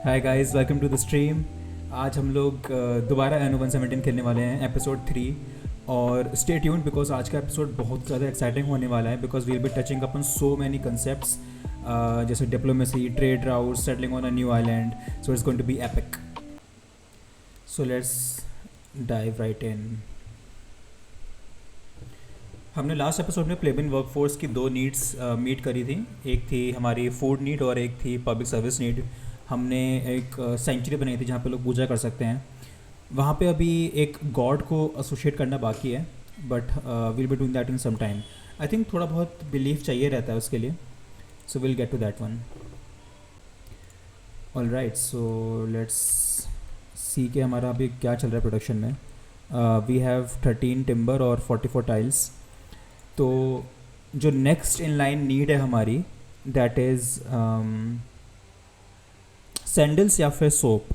Hi guys, welcome to the stream. आज हम लोग दोबारा एनो 117 खेलने वाले हैं, एपिसोड 3। और स्टे ट्यून्ड बिकॉज आज का एपिसोड बहुत ज़्यादा एक्साइटिंग होने वाला है because we'll be touching upon so many concepts, जैसे diplomacy, trade route, settling on a new island. So it's going to be epic. So let's dive right in. हमने last episode में प्लेबिन workforce की दो needs meet करी थी। एक थी हमारी फूड नीड और एक थी पब्लिक सर्विस नीड। हमने एक सेंचुरी बनाई थी जहाँ पे लोग पूजा कर सकते हैं। वहाँ पे अभी एक गॉड को एसोशिएट करना बाकी है, but will be doing that in some time. I think थोड़ा बहुत बिलीफ चाहिए रहता है उसके लिए, so will get to that one. All right, so let's see के हमारा अभी क्या चल रहा है प्रोडक्शन में। वी हैव 13 टिम्बर और 44 टाइल्स। तो जो नेक्स्ट इन लाइन नीड है हमारी, दैट इज़ सैंडल्स या फिर soap.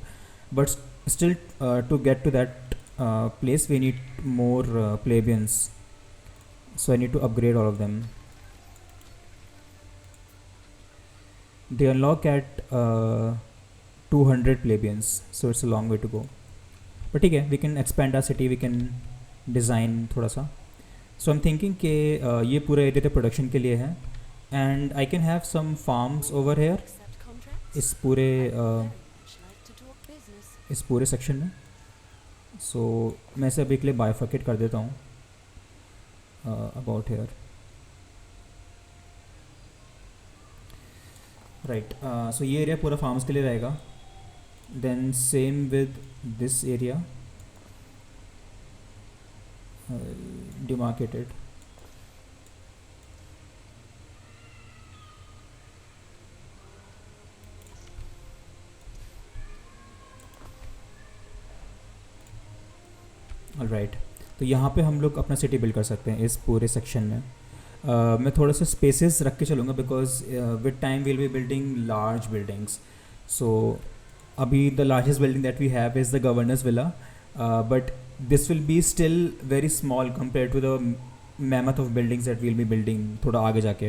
But still to get to that place we need more plebeians, so I need to upgrade all of them. They unlock at 200 plebeians, so it's a long way to go, but ठीक है, we can expand our city, we can design थोड़ा सा। so I'm thinking कि ये पूरा area तो production के लिए है, and I can have some farms over here इस पूरे सेक्शन में। सो मैं इसे अभी के लिए बाइफर्केट कर देता हूँ अबाउट हेयर। राइट, सो ये एरिया पूरा फार्म्स के लिए रहेगा। Then same with this area demarcated. Right, तो यहाँ पे हम लोग अपना सिटी बिल्ड कर सकते हैं इस पूरे सेक्शन में। मैं थोड़े से स्पेसेस रख के चलूँगा because with time will be building large buildings. So अभी the largest building that we have is the governor's villa, but this will be still very small compare to the mammoth of buildings that will be building थोड़ा आगे जाके।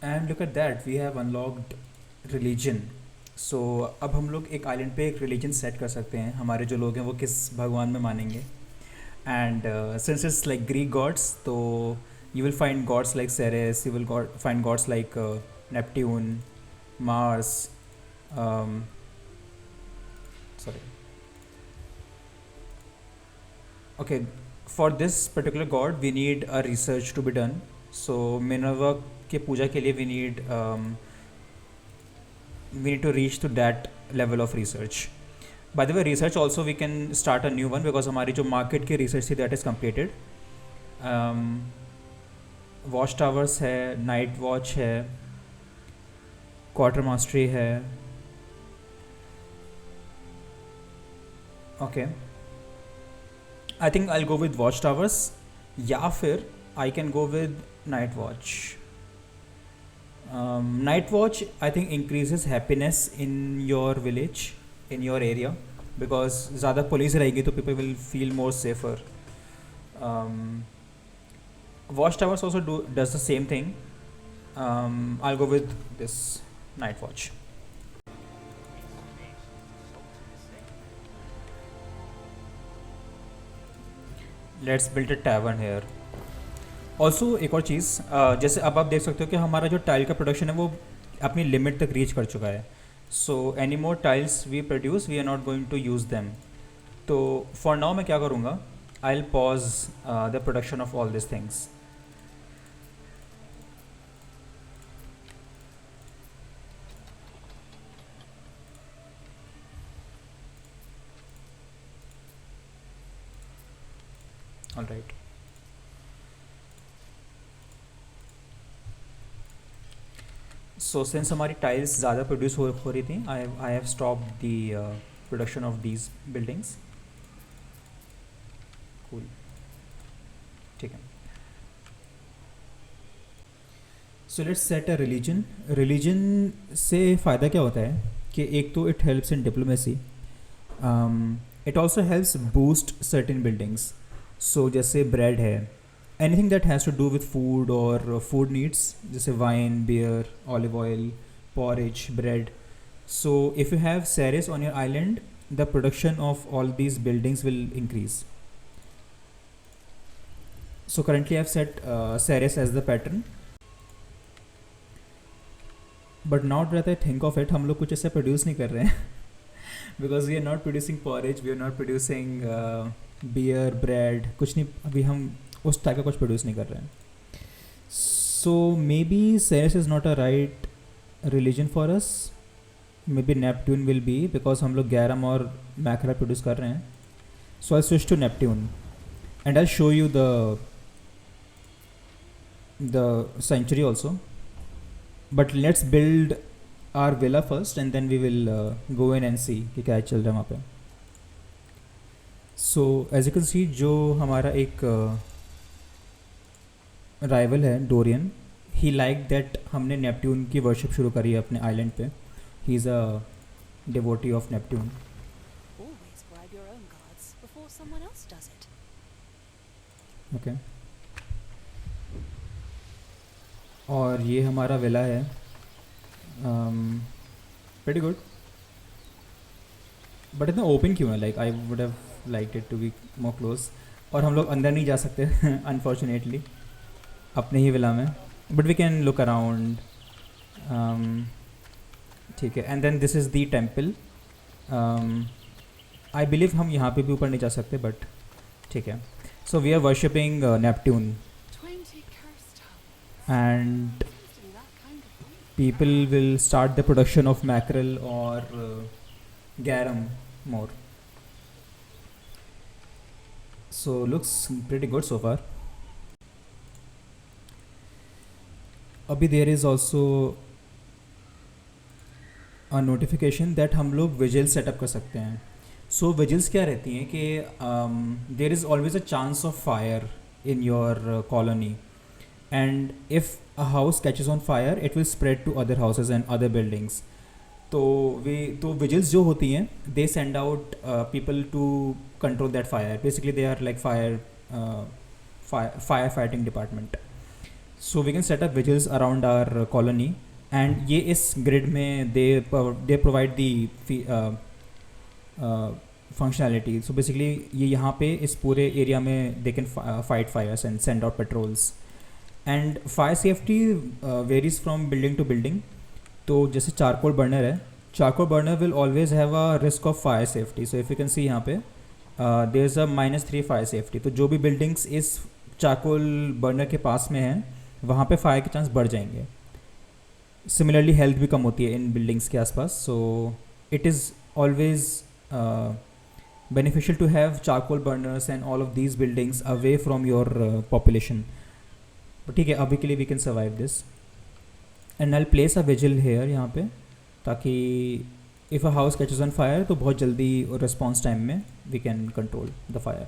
And look at that, we have unlocked religion. So अब हम लोग एक island पे एक religion set कर सकते हैं, हमारे जो लोग हैं वो किस भगवान में मानेंगे। And since it's like Greek gods, तो you will find gods like Ceres, you will find gods like Neptune, Mars, sorry, okay, for this particular god we need a research to be done. So Minerva के पूजा के लिए we need to reach to that level of research. By the way, research also we can start a new one because हमारी जो market की research थी that is completed. Watch towers है, night watch है, quarter mastery है। Okay, I think I'll go with watch towers, या फिर I can go with night watch. Night watch I think increases happiness in your village, in your area, because ज़्यादा police रहेगी तो people will feel more safer. Watch towers also does the same thing. I'll go with this night watch. Let's build a tavern here. Also एक और चीज़, जैसे अब आप देख सकते हो कि हमारा जो टाइल का प्रोडक्शन है वो अपनी लिमिट तक रीच कर चुका है। So any more tiles we produce, we are not going to use them. तो फॉर नाउ मैं क्या करूँगा, I will pause the production of all this things. All right, so since हमारी टाइल्स ज़्यादा प्रोड्यूस हो रही थी, I have stop the production of these buildings. Cool, ठीक है। So let's set a religion. Religion से फ़ायदा क्या होता है कि एक तो it helps in diplomacy, it also helps boost certain buildings. So जैसे ब्रेड है, anything that has to do with food or food needs, जैसे wine, beer, olive oil, porridge, bread. So if you have Ceres on your island, the production of all these buildings will increase. So currently I've set Ceres as the pattern. But now that I think of it, हम लोग कुछ ऐसा produce नहीं कर रहे हैं because we are not producing porridge, we are not producing beer, bread, कुछ नहीं, अभी हम उस टाइप का कुछ प्रोड्यूस नहीं कर रहे हैं. So maybe Ceres is not a right religion for us. Maybe Neptune will be, because हम लोग Garum और Macra प्रोड्यूस कर रहे हैं. So I'll switch to Neptune and I'll show you the sanctuary also. But let's build our villa first and then we will go in and see कि क्या चल रहा है वहाँ पे. So as you can see, जो हमारा एक राइवल है डोरियन, ही लाइक दैट हमने नेपट्यून की वर्शिप शुरू करी है अपने आइलैंड पे. He is a devotee of Neptune. Always bribe your own gods before someone else does it. Okay. और ये हमारा विला है. Pretty good. बट इतना ओपन क्यों है? Like I would have like it to be more close. और हम लोग अंदर नहीं जा सकते अनफॉर्चुनेटली अपने ही विला में. But we can look around. ठीक है. And then this is the temple. I believe हम यहाँ पे भी ऊपर नहीं जा सकते, बट ठीक है. So we are worshipping Neptune 20 cursed towers. and Seems to be that kind of thing. people will start the production of mackerel or garum more. So looks pretty good so far. अभी there is also a notification that हम लोग vigil setup कर सकते हैं. So vigils क्या रहती हैं कि there is always a chance of fire in your colony, and if a house catches on fire it will spread to other houses and other buildings. तो vigils जो होती हैं, they send out people to control that fire. Basically they are like firefighting department. So we can set up vigils around our colony, and ये इस grid में they provide the functionality. So basically ये यहाँ पे इस पूरे area में they can fight fires and send out patrols. And fire safety varies from building to building. तो जैसे चारकोल बर्नर है, charcoal burner will always have a risk of fire safety. So if you can see यहाँ पे there is a -3 fire safety. तो जो भी buildings इस charcoal burner के पास में हैं वहाँ पे फायर के चांस बढ़ जाएंगे. सिमिलरली हेल्थ भी कम होती है इन बिल्डिंग्स के आसपास. So it is always beneficial to have charcoal burners and all of these buildings away from your population. But ठीक है, अभी के लिए we can survive this. And I'll place a vigil here यहाँ पे, ताकि if a house catches on fire तो बहुत जल्दी response time में we can control the fire.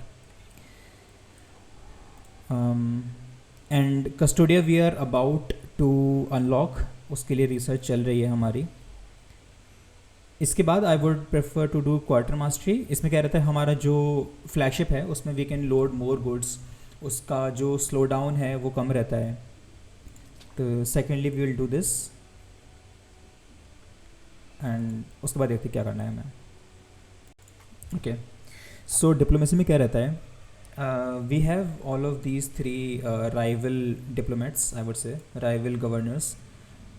And Custodia we are about to unlock. उसके लिए रिसर्च चल रही है हमारी. इसके बाद I would prefer to do quarter mastery. इसमें क्या रहता है, हमारा जो फ्लैगशिप है उसमें we can load more goods. उसका जो स्लो डाउन है वो कम रहता है. तो secondly we will do this, and उसके बाद देखते क्या करना है हमें. ओके. सो डिप्लोमेसी में क्या रहता है, we have all of these 3 rival diplomats, I would say rival governors,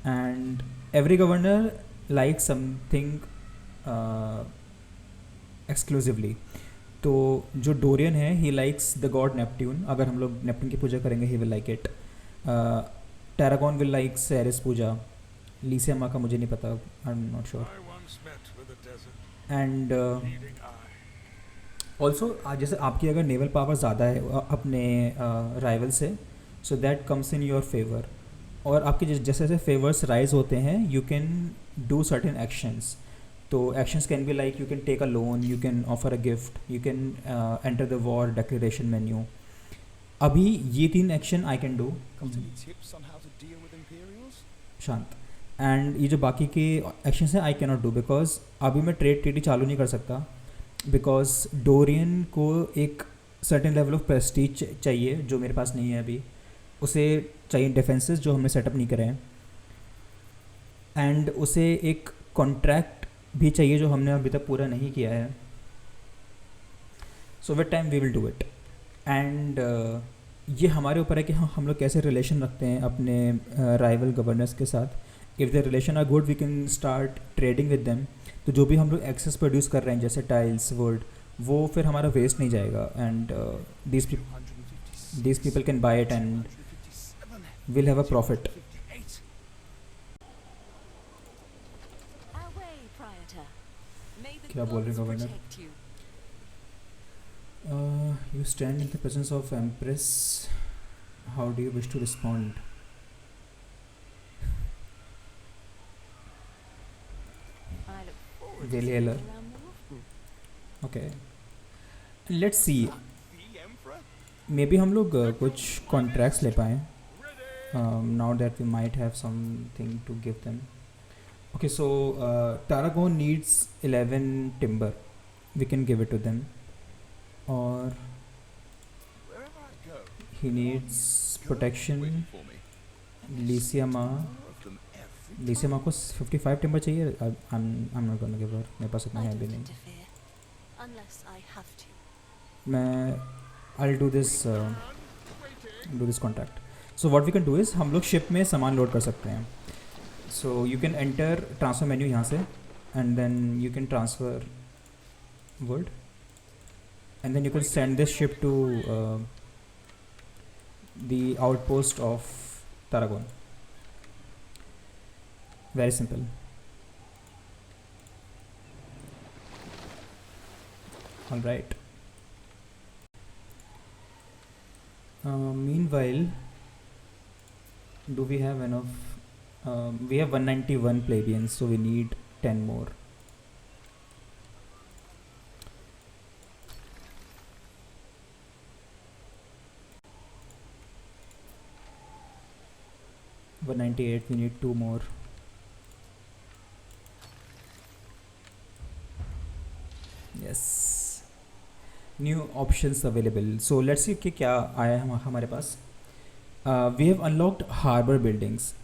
and every governor likes something exclusively. तो जो डोरियन है he likes the god Neptune. अगर हम लोग नेपट्यून की पूजा करेंगे he will like it. Tarragon will like Ceres पूजा. लीसियमा का मुझे नहीं पता, I am not sure. And also जैसे आपकी अगर नेवल पावर ज़्यादा है अपने राइवल से, so that comes in your favour. और आपके जैसे जैसे फेवर्स राइज होते हैं you can do certain actions. तो actions can be like you can take a loan, you can offer a gift, you can enter the war declaration menu. अभी ये 3 action I can do. शांत. And ये जो बाकी के actions हैं I can not do, because अभी मैं ट्रेड ट्रीटी चालू नहीं कर सकता. बिकॉज डोरियन को एक सर्टेन लेवल ऑफ प्रेस्टीज चाहिए जो मेरे पास नहीं है अभी. उसे चाहिए डिफेंसेस जो हमने सेटअप नहीं करे हैं. एंड उसे एक कॉन्ट्रैक्ट भी चाहिए जो हमने अभी तक पूरा नहीं किया है. So with time we will do it. And ये हमारे ऊपर है कि हम लोग कैसे रिलेशन रखते हैं अपने राइवल गवर्नर्स के साथ. If the relation are good we can start trading with them. तो जो भी हम लोग एक्सेस प्रोड्यूस कर रहे हैं जैसे टाइल्स वुड, वो फिर हमारा वेस्ट नहीं जाएगा. And these people can buy it and we'll have a profit. Away, Priator. May the क्या बोल रहे gods हो, governor? protect you. You stand in the presence of Empress. How do you wish to respond? I look forward to Really, seeing you Ella? around more often. Okay. Let's see. The Emperor? Maybe हम लोग कुछ contracts ले पाएँ. Now that we might have something to give them. Okay, so Tarragon needs 11 timber. We can give it to them. Or Wherever I go, he needs protection. waiting for me. Lysiama. More of them every Lysiama को 55 timber चाहिए. I'm not gonna give her. मेरे पास इतना I है भी don't नहीं. interfere. Unless I have to. मैं I'll do this contract. So what we can do is हम लोग ship में सामान लोड कर सकते हैं. So you can enter transfer menu यहाँ से and then you can transfer wood and then you can send this ship to the outpost of Tarragon. Very simple. All right. Meanwhile, do we have enough? We have 191 plebeians, so we need 10 more. One 98. We need 2 more. Yes. New options available. So let's see कि क्या आया है हमारे पास. We have unlocked harbor buildings.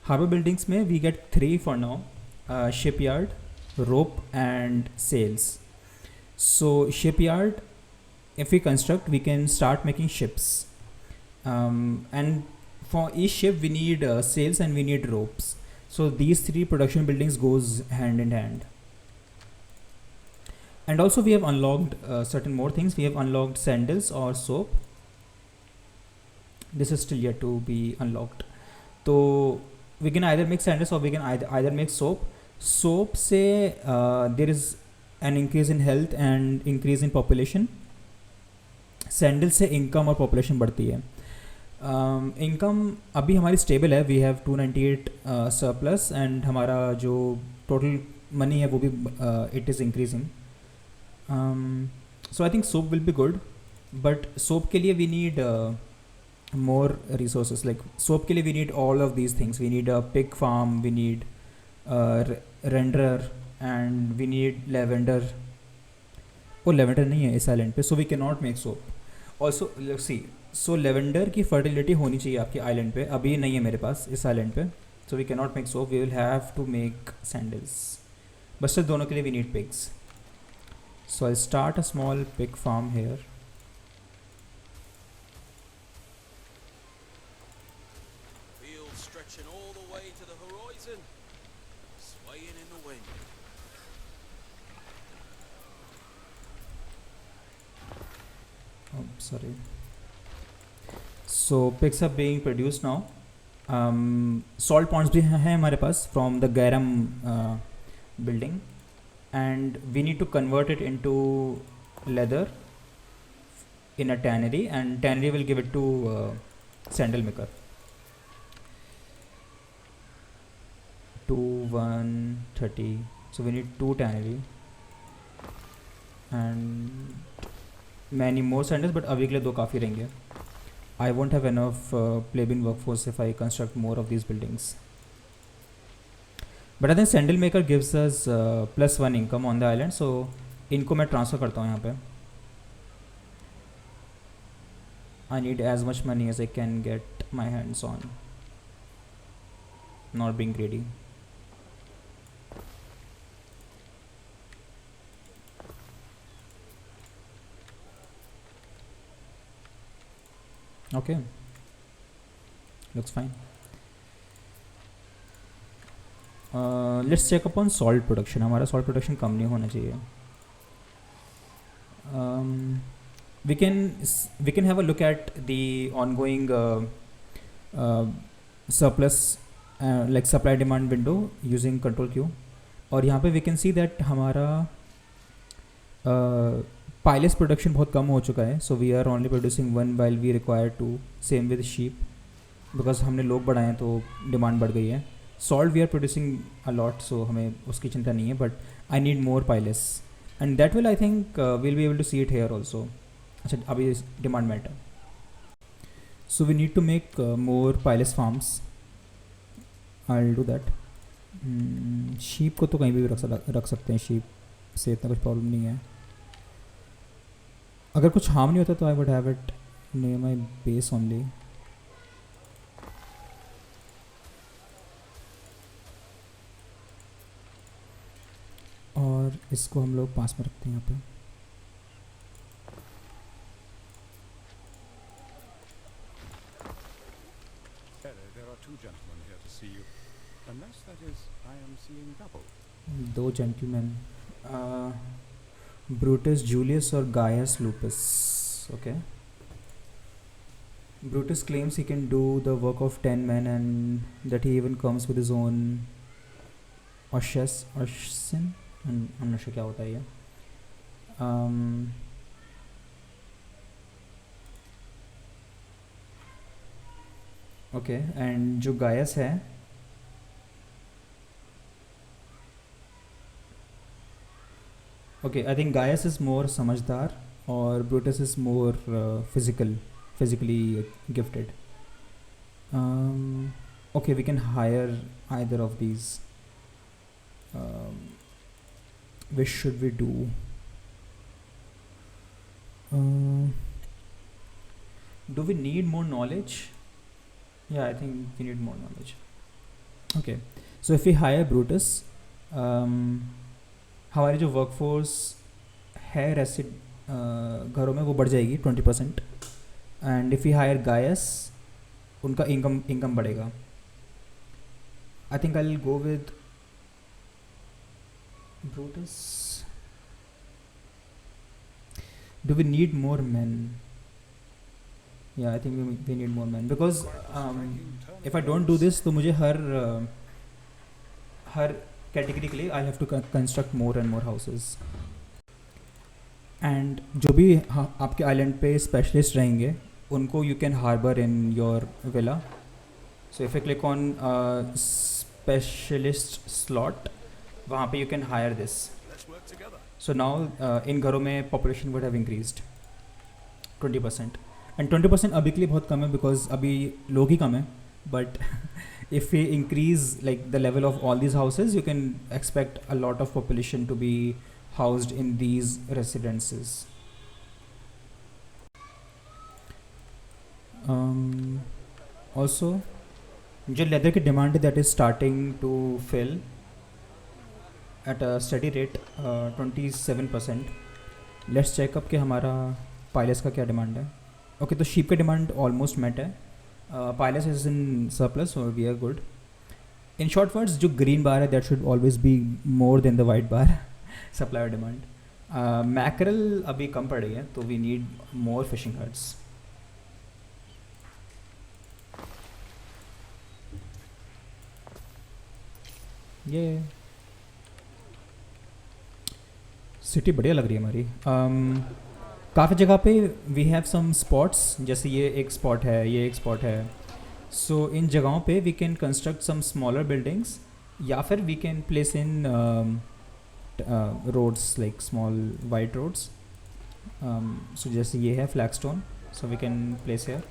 Harbor buildings में we get 3 for now. Shipyard, rope and sails. So shipyard, if we construct, we can start making ships. And for each ship we need sails and we need ropes. So these 3 production buildings goes hand in hand. And also we have unlocked certain more things. We have unlocked sandals or soap. This is still yet to be unlocked. So we can either make sandals or we can either make soap. Soap से there is an increase in health and increase in population. Sandals से income और population बढ़ती है. Income अभी हमारी stable है. We have 298 surplus and हमारा जो total money है वो भी it is increasing. So I think soap will be good, but soap के लिए we need more resources. Like soap के लिए we need all of these things. We need a pig farm, we need renderer and we need lavender. Oh, lavender नहीं है इस island पे, so we cannot make soap. Also let's see. So lavender की fertility होनी चाहिए आपके island पे. अभी नहीं है मेरे पास इस island पे, so we cannot make soap. We will have to make sandals. But still दोनों के लिए we need pigs. So I'll start a small pig farm here. Fields stretching all the way to the horizon, swaying in the wind. Oh, sorry. So pigs are being produced now. Salt ponds भी हैं हमारे पास from the Gairam building, and we need to convert it into leather in a tannery, and tannery will give it to sandal maker. 130. So we need 2 tannery and many more sandals, but अभी के लिए 2 काफ़ी रहेंगे. I won't have enough plebeian workforce if I construct more of these buildings. But I think sandal maker gives us +1 income on the island, so इनको मैं transfer करता हूँ यहाँ पे. I need as much money as I can get my hands on. Not being greedy. Okay, looks fine. Let's check upon salt production. हमारा salt production कम नहीं होना चाहिए. um, we can have a look at the ongoing uh, surplus like supply demand window using control Q. और यहाँ पे we can see that हमारा पाइलेस production बहुत कम हो चुका है. So we are only producing one while we require two. Same with sheep, because हमने लोग बढ़ाए हैं तो डिमांड बढ़ गई है. Salt we are producing a lot, so हमें उसकी चिंता नहीं है. But I need more piles and that will I think will be able to see it here also. अच्छा, अभी demand matter. So we need to make more piles farms. I will do that. Sheep को तो कहीं भी रख सकते हैं. Sheep से इतना कुछ प्रॉब्लम नहीं है. अगर कुछ हार्म नहीं होता तो आई would have it near my base only. और इसको हम लोग पास में रखते हैं यहाँ पे. There are two gentlemen here to see you. Unless that is, I am seeing double. दो जेंटलमैन, ब्रूटस जूलियस और Gaius Lupus. Okay. Brutus claims he can do the work of 10 men and that he even comes with his own Oshin. I'm not sure क्या होता है ये. Okay, and जो guys है okay, I think guys is more समझदार और Brutus is more physically gifted. Okay, we can hire either of these. Which should we do? Do we need more knowledge? Yeah, I think we need more knowledge. Okay, so if we hire Brutus, हमारी जो workforce है रेसिड घरों में वो बढ़ जाएगी 20%. And if you hire guys, उनका income बढ़ेगा. I think I will go with Brutus. Do we need more man? या I think we need more man because if I don't do this तो मुझे हर कैटेगरी के लिए I have to construct more and more houses. And जो भी आपके island पे स्पेशलिस्ट रहेंगे उनको you can harbour in your villa. So if you click on specialist slot, वहाँ पे you can hire this. Let's work together. So now in घरों में population would have increased 20%. And 20% अभी के लिए बहुत कम है बिकॉज अभी लोग ही कम है. But if we increase like the level of all these houses, you can expect a lot of population to be housed in these residences. Also, जो leather की demand है that is starting to fill at a steady rate, 27%. Let's check up कि हमारा pilots का क्या demand है. Okay, तो sheep का demand almost met है. Pilots is in surplus, so we are good. In short words, जो green bar है that should always be more than the white bar. Supply और demand. Mackerel अभी कम पड़ रही है तो we need more fishing huts. ये सिटी बढ़िया लग रही है हमारी. काफ़ी जगह पे वी हैव सम स्पॉट्स, जैसे ये एक स्पॉट है, ये एक स्पॉट है. सो इन जगहों पे we can construct some smaller buildings या फिर we can place in roads like small wide roads. So जैसे ये है flagstone, so we can place here.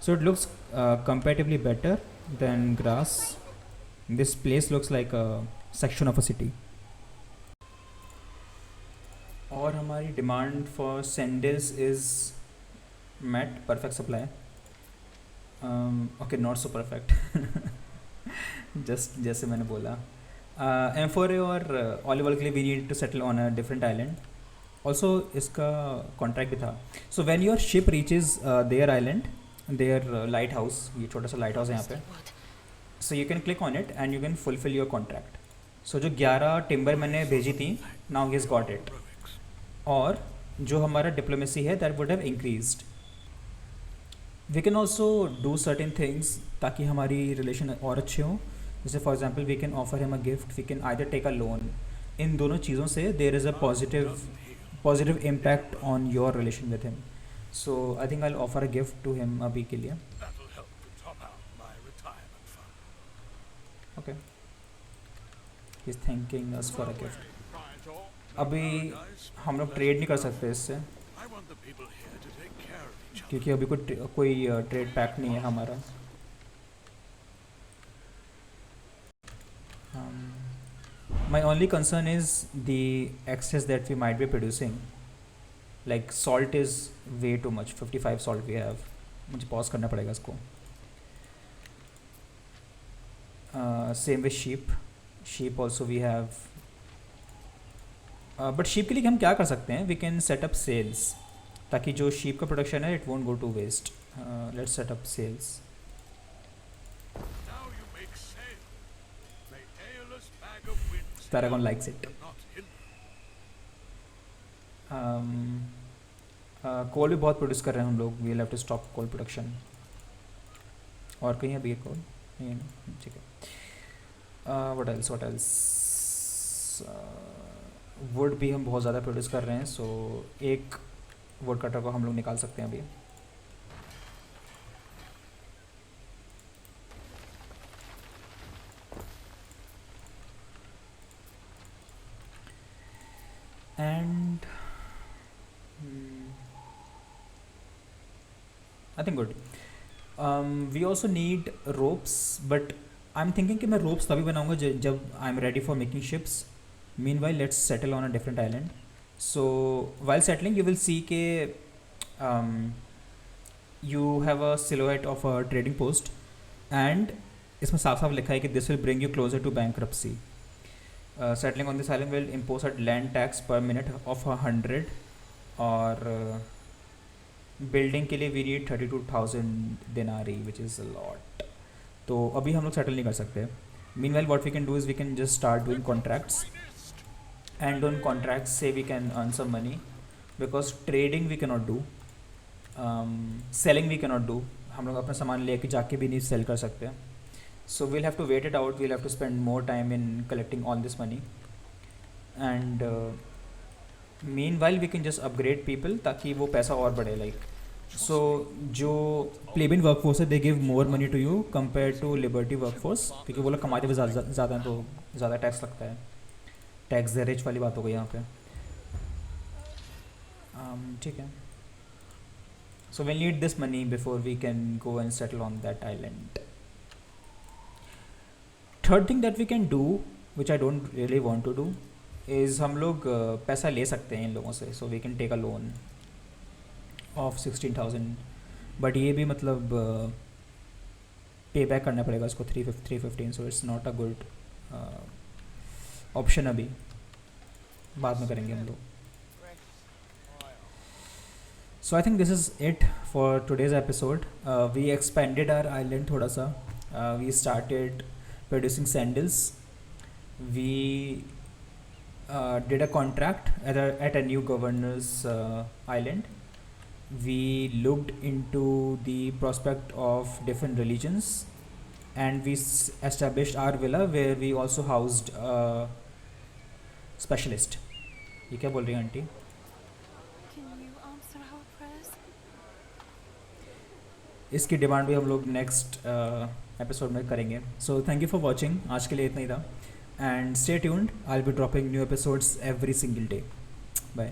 So it looks comparatively better than grass. This place looks like a section of a city. और हमारी demand for sandals is met, perfect supply. Okay, not so perfect, just जैसे मैंने बोला. Amphorae और olive oil के लिए we need to settle on a different island. Also इसका contract भी था. So when your ship reaches their island, their lighthouse, ये छोटा सा लाइट हाउस है यहाँ पे. Rusty wood. So you can click on it and you can fulfil your contract. So जो 11 टिम्बर मैंने भेजी थी, now he has got it. और जो हमारा डिप्लोमेसी है that would have increased. We can also do certain things ताकि हमारी रिलेशन और अच्छे हों. जैसे for example we can offer him a gift, we can either take a loan. इन दोनों चीज़ों से there is a positive impact on your relation with him. So I think I offer a gift to him अभी के लिए. That'll help to top out my retirement fund. Okay, he is thanking us for a gift. अभी हम लोग trade नहीं कर सकते इससे I want the people here to take care of each other. क्योंकि अभी कोई ट्रेड पैक नहीं है हमारा. My only concern is the excess that we might be producing. Like salt is way too much. 55 salt we have. मुझे pause करना पड़ेगा इसको. Same with sheep. Sheep also we have. But sheep के लिए हम क्या कर सकते हैं? We can set up sales. ताकि जो sheep का production है it won't go to waste. Let's set up sales. Now you make sail. May airless bag of winds Paragon likes it. not hinder. कोल भी बहुत प्रोड्यूस कर रहे हैं हम लोग. We have to stop coal production. और कहीं अभी कोल नहीं है ना, ठीक है. व्हाट एल्स वुड भी हम बहुत ज़्यादा प्रोड्यूस कर रहे हैं. सो एक वुड कटर को हम लोग निकाल सकते हैं अभी. And I think good. We also need ropes, but I'm thinking कि मैं ropes तभी बनाऊंगा जब I'm ready for making ships. Meanwhile, let's settle on a different island. So while settling, you will see कि you have a silhouette of a trading post, and इसमें साफ साफ लिखा है कि this will bring you closer to bankruptcy. Settling on this island will impose a land tax per minute of 100 और building के लिए we need 32,000 denarii which is a lot. तो अभी हम लोग सेटल नहीं कर सकते. Meanwhile what we can do is we can just start doing contracts, and on contracts से we can earn some money. Because trading we can not do, selling we can not do. हम लोग अपना सामान लेके जाके भी नहीं sell कर सकते. So we'll have to wait it out. We'll have to spend more time in collecting all this money, and meanwhile we can just upgrade people ताकि वो पैसा और बढ़े. लाइक सो जो प्लेबिन वर्कफोर्स है they give more money to you compare to liberty workforce, क्योंकि वो लोग कमाते हुए ज़्यादा हैं तो ज़्यादा टैक्स लगता है. टैक्स द रिच वाली बात हो गई यहाँ पे. ठीक है. So we need this money before we can go and settle on that island. Third thing that we can do which I don't really want to do is हम लोग पैसा ले सकते हैं इन लोगों से. So we can take a loan of 16,000, but ये भी मतलब पे बैक करना पड़ेगा इसको 315. So it's not a good option. अभी बाद में करेंगे हम लोग. So I think this is it for today's episode. We expanded our island थोड़ा सा. We started producing sandals. We did a contract at a new governor's island. We looked into the prospect of different religions, and we established our villa where we also housed a specialist. ये क्या बोल रही हैं aunty? Can you answer our prayers? इसकी demand भी हम लोग next episode में करेंगे. So thank you for watching. आज के लिए इतना ही था. And stay tuned. I'll be dropping new episodes every single day. Bye.